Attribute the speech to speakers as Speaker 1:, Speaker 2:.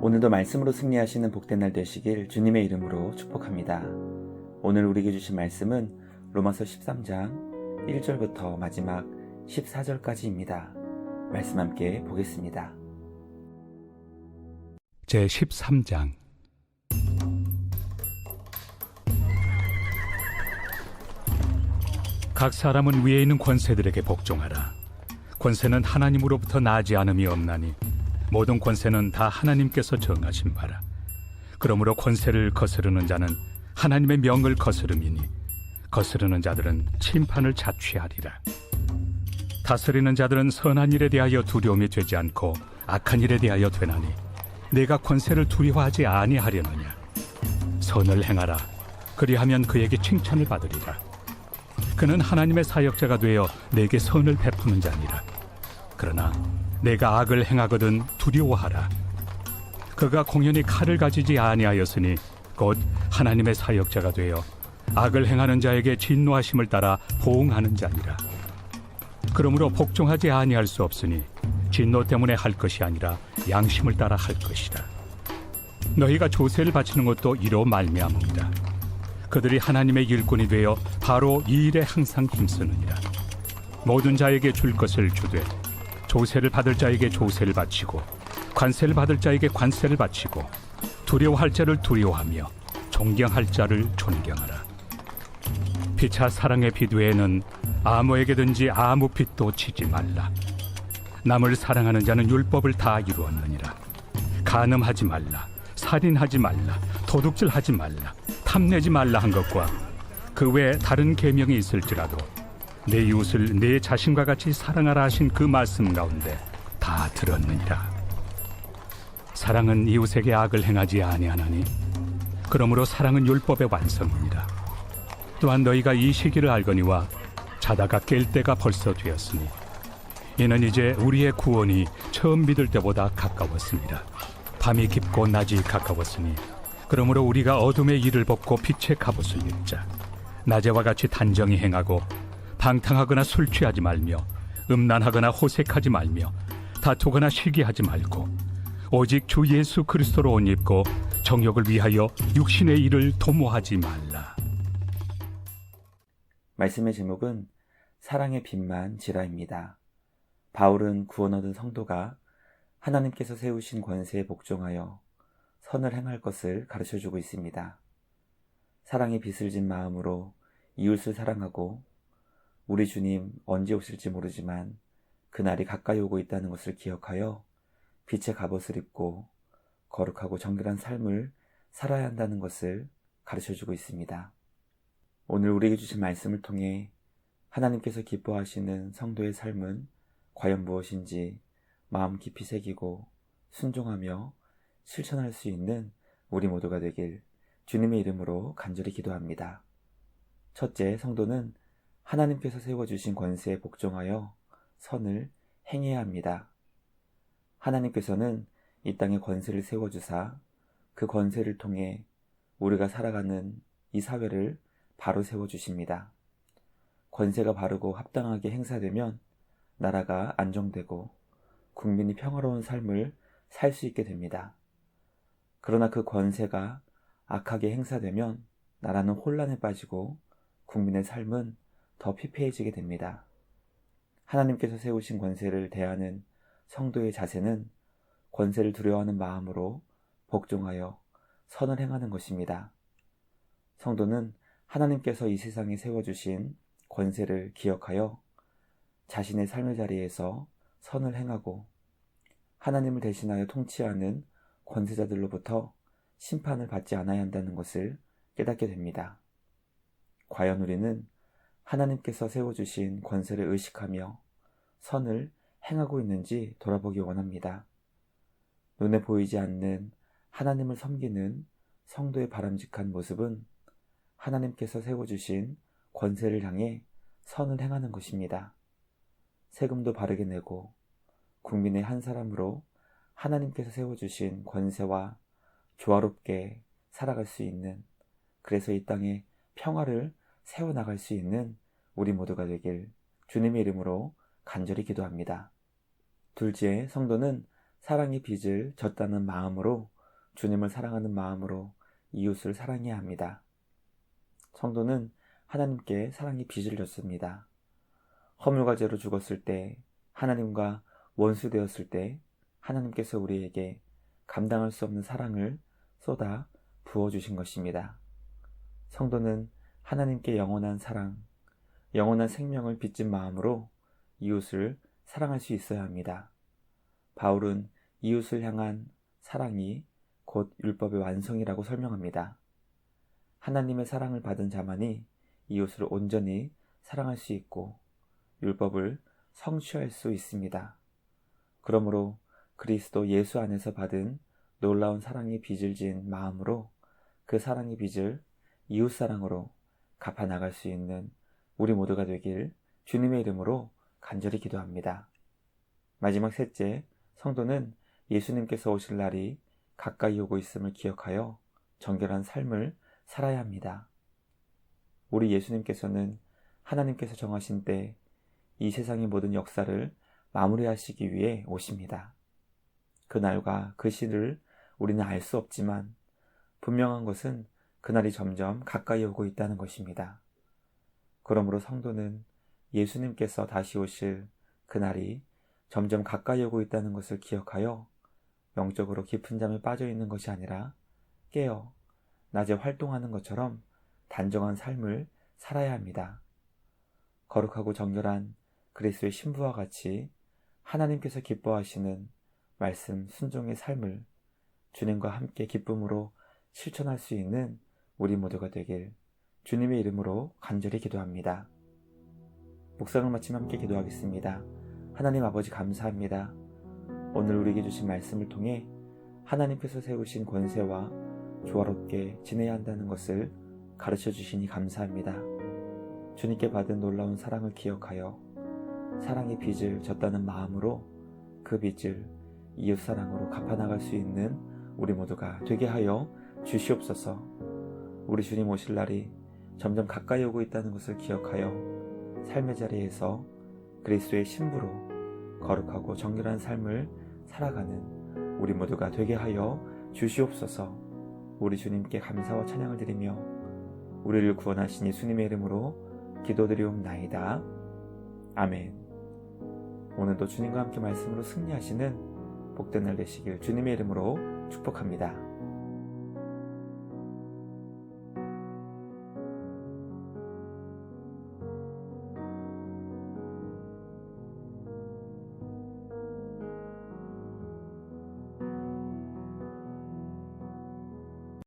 Speaker 1: 오늘도 말씀으로 승리하시는 복된 날 되시길 주님의 이름으로 축복합니다. 오늘 우리에게 주신 말씀은 로마서 13장 1절부터 마지막 14절까지입니다. 말씀 함께 보겠습니다.
Speaker 2: 제13장. 각 사람은 위에 있는 권세들에게 복종하라. 권세는 하나님으로부터 나지 않음이 없나니 모든 권세는 다 하나님께서 정하신 바라. 그러므로 권세를 거스르는 자는 하나님의 명을 거스름이니 거스르는 자들은 심판을 자취하리라. 다스리는 자들은 선한 일에 대하여 두려움이 되지 않고 악한 일에 대하여 되나니 내가 권세를 두려워하지 아니하려느냐. 선을 행하라. 그리하면 그에게 칭찬을 받으리라. 그는 하나님의 사역자가 되어 내게 선을 베푸는 자니라. 그러나 내가 악을 행하거든 두려워하라. 그가 공연히 칼을 가지지 아니하였으니 곧 하나님의 사역자가 되어 악을 행하는 자에게 진노하심을 따라 보응하는 자니라. 그러므로 복종하지 아니할 수 없으니 진노 때문에 할 것이 아니라 양심을 따라 할 것이라. 너희가 조세를 바치는 것도 이로 말미암음이라. 그들이 하나님의 일꾼이 되어 바로 이 일에 항상 힘쓰느니라. 모든 자에게 줄 것을 주되 조세를 받을 자에게 조세를 바치고 관세를 받을 자에게 관세를 바치고 두려워할 자를 두려워하며 존경할 자를 존경하라. 피차 사랑의 비두에는 아무에게든지 아무 빚도 지지 말라. 남을 사랑하는 자는 율법을 다 이루었느니라. 간음하지 말라, 살인하지 말라, 도둑질하지 말라, 탐내지 말라 한 것과 그 외에 다른 계명이 있을지라도 내 이웃을 내 자신과 같이 사랑하라 하신 그 말씀 가운데 다 들었느니라. 사랑은 이웃에게 악을 행하지 아니하나니 그러므로 사랑은 율법의 완성이니라. 또한 너희가 이 시기를 알거니와 자다가 깰 때가 벌써 되었으니 이는 이제 우리의 구원이 처음 믿을 때보다 가까웠습니다. 밤이 깊고 낮이 가까웠으니 그러므로 우리가 어둠의 일을 벗고 빛의 갑옷을 입자. 낮에와 같이 단정히 행하고 방탕하거나 술 취하지 말며 음란하거나 호색하지 말며 다투거나 시기하지 말고 오직 주 예수 그리스도로 옷 입고 정욕을 위하여 육신의 일을 도모하지 말라.
Speaker 1: 말씀의 제목은 사랑의 빛만 지라입니다. 바울은 구원 얻은 성도가 하나님께서 세우신 권세에 복종하여 선을 행할 것을 가르쳐주고 있습니다. 사랑의 빛을 진 마음으로 이웃을 사랑하고 우리 주님 언제 오실지 모르지만 그날이 가까이 오고 있다는 것을 기억하여 빛의 갑옷을 입고 거룩하고 정결한 삶을 살아야 한다는 것을 가르쳐주고 있습니다. 오늘 우리에게 주신 말씀을 통해 하나님께서 기뻐하시는 성도의 삶은 과연 무엇인지 마음 깊이 새기고 순종하며 실천할 수 있는 우리 모두가 되길 주님의 이름으로 간절히 기도합니다. 첫째, 성도는 하나님께서 세워주신 권세에 복종하여 선을 행해야 합니다. 하나님께서는 이 땅에 권세를 세워주사 그 권세를 통해 우리가 살아가는 이 사회를 바로 세워주십니다. 권세가 바르고 합당하게 행사되면 나라가 안정되고 국민이 평화로운 삶을 살 수 있게 됩니다. 그러나 그 권세가 악하게 행사되면 나라는 혼란에 빠지고 국민의 삶은 더 피폐해지게 됩니다. 하나님께서 세우신 권세를 대하는 성도의 자세는 권세를 두려워하는 마음으로 복종하여 선을 행하는 것입니다. 성도는 하나님께서 이 세상에 세워주신 권세를 기억하여 자신의 삶의 자리에서 선을 행하고 하나님을 대신하여 통치하는 권세자들로부터 심판을 받지 않아야 한다는 것을 깨닫게 됩니다. 과연 우리는 하나님께서 세워주신 권세를 의식하며 선을 행하고 있는지 돌아보기 원합니다. 눈에 보이지 않는 하나님을 섬기는 성도의 바람직한 모습은 하나님께서 세워주신 권세를 향해 선을 행하는 것입니다. 세금도 바르게 내고 국민의 한 사람으로 하나님께서 세워주신 권세와 조화롭게 살아갈 수 있는, 그래서 이 땅에 평화를 세워나갈 수 있는 우리 모두가 되길 주님의 이름으로 간절히 기도합니다. 둘째, 성도는 사랑의 빚을 졌다는 마음으로 주님을 사랑하는 마음으로 이웃을 사랑해야 합니다. 성도는 하나님께 사랑의 빚을 졌습니다. 허물과 죄로 죽었을 때, 하나님과 원수되었을 때 하나님께서 우리에게 감당할 수 없는 사랑을 쏟아 부어주신 것입니다. 성도는 하나님께 영원한 사랑, 영원한 생명을 빚진 마음으로 이웃을 사랑할 수 있어야 합니다. 바울은 이웃을 향한 사랑이 곧 율법의 완성이라고 설명합니다. 하나님의 사랑을 받은 자만이 이웃을 온전히 사랑할 수 있고 율법을 성취할 수 있습니다. 그러므로 그리스도 예수 안에서 받은 놀라운 사랑의 빚을 진 마음으로 그 사랑의 빚을 이웃사랑으로 갚아나갈 수 있는 우리 모두가 되길 주님의 이름으로 간절히 기도합니다. 마지막 셋째, 성도는 예수님께서 오실 날이 가까이 오고 있음을 기억하여 정결한 삶을 살아야 합니다. 우리 예수님께서는 하나님께서 정하신 때 이 세상의 모든 역사를 마무리하시기 위해 오십니다. 그날과 그 시를 우리는 알 수 없지만 분명한 것은 그날이 점점 가까이 오고 있다는 것입니다. 그러므로 성도는 예수님께서 다시 오실 그날이 점점 가까이 오고 있다는 것을 기억하여 영적으로 깊은 잠에 빠져 있는 것이 아니라 깨어 낮에 활동하는 것처럼 단정한 삶을 살아야 합니다. 거룩하고 정결한 그리스도의 신부와 같이 하나님께서 기뻐하시는 말씀 순종의 삶을 주님과 함께 기쁨으로 실천할 수 있는 우리 모두가 되길 주님의 이름으로 간절히 기도합니다. 묵상을 마치며 함께 기도하겠습니다. 하나님 아버지 감사합니다. 오늘 우리에게 주신 말씀을 통해 하나님께서 세우신 권세와 조화롭게 지내야 한다는 것을 가르쳐 주시니 감사합니다. 주님께 받은 놀라운 사랑을 기억하여 사랑의 빚을 졌다는 마음으로 그 빚을 이웃사랑으로 갚아나갈 수 있는 우리 모두가 되게 하여 주시옵소서. 우리 주님 오실 날이 점점 가까이 오고 있다는 것을 기억하여 삶의 자리에서 그리스도의 신부로 거룩하고 정결한 삶을 살아가는 우리 모두가 되게 하여 주시옵소서. 우리 주님께 감사와 찬양을 드리며 우리를 구원하신 예수님의 이름으로 기도드리옵나이다. 아멘. 오늘도 주님과 함께 말씀으로 승리하시는 복된 날 되시길 주님의 이름으로 축복합니다.